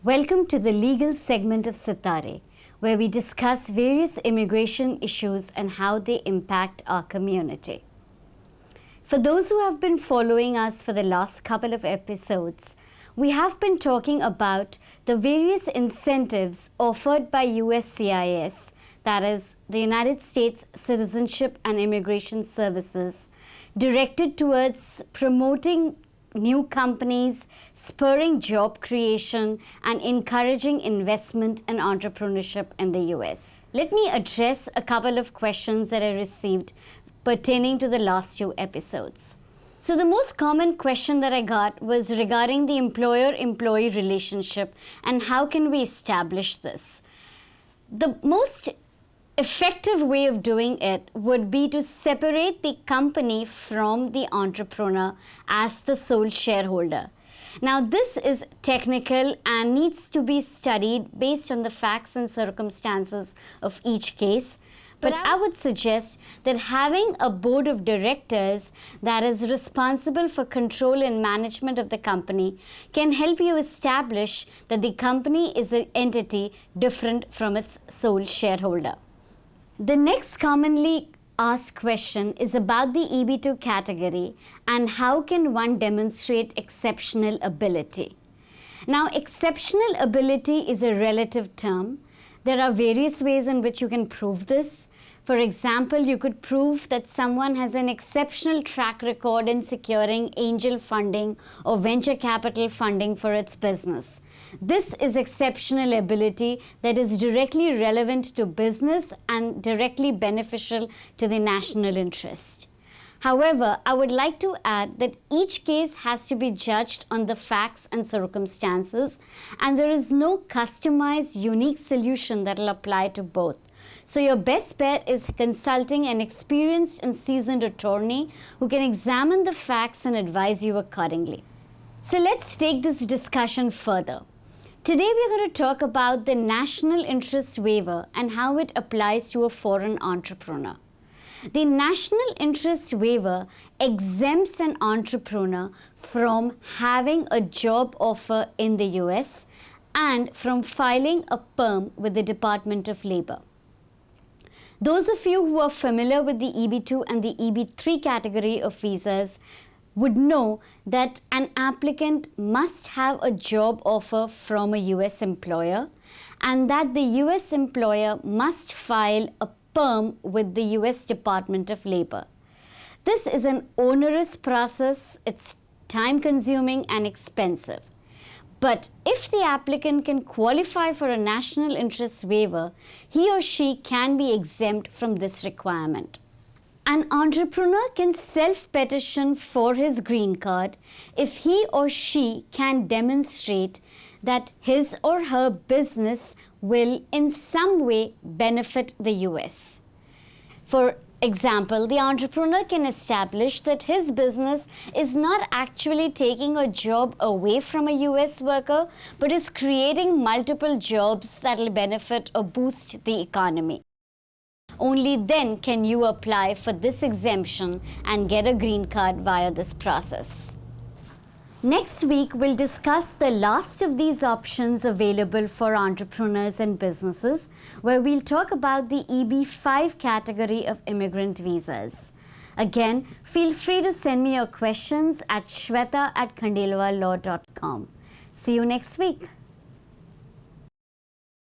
Welcome to the legal segment of Sitare, where we discuss various immigration issues and how they impact our community. For those who have been following us for the last couple of episodes, we have been talking about the various incentives offered by USCIS, that is, the United States Citizenship and Immigration Services, directed towards promoting new companies, spurring job creation, and encouraging investment and entrepreneurship in the US. Let me address a couple of questions that I received pertaining to the last two episodes. So the most common question that I got was regarding the employer-employee relationship and how can we establish this. The most effective way of doing it would be to separate the company from the entrepreneur as the sole shareholder. Now, this is technical and needs to be studied based on the facts and circumstances of each case. But I would suggest that having a board of directors that is responsible for control and management of the company can help you establish that the company is an entity different from its sole shareholder. The next commonly asked question is about the EB2 category and how can one demonstrate exceptional ability. Now, exceptional ability is a relative term. There are various ways in which you can prove this. For example, you could prove that someone has an exceptional track record in securing angel funding or venture capital funding for its business. This is exceptional ability that is directly relevant to business and directly beneficial to the national interest. However, I would like to add that each case has to be judged on the facts and circumstances, and there is no customized, unique solution that will apply to both. So your best bet is consulting an experienced and seasoned attorney who can examine the facts and advise you accordingly. So let's take this discussion further. Today we're going to talk about the national interest waiver and how it applies to a foreign entrepreneur. The national interest waiver exempts an entrepreneur from having a job offer in the US and from filing a perm with the Department of Labor. Those of you who are familiar with the EB2 and the EB3 category of visas would know that an applicant must have a job offer from a US employer and that the US employer must file a perm with the US Department of Labor. This is an onerous process, it's time-consuming and expensive. But if the applicant can qualify for a national interest waiver, he or she can be exempt from this requirement. An entrepreneur can self-petition for his green card if he or she can demonstrate that his or her business will in some way benefit the US. For example, the entrepreneur can establish that his business is not actually taking a job away from a US worker, but is creating multiple jobs that will benefit or boost the economy. Only then can you apply for this exemption and get a green card via this process. Next week, we'll discuss the last of these options available for entrepreneurs and businesses, where we'll talk about the EB5 category of immigrant visas. Again, feel free to send me your questions at shweta@khandelwallaw.com. See you next week.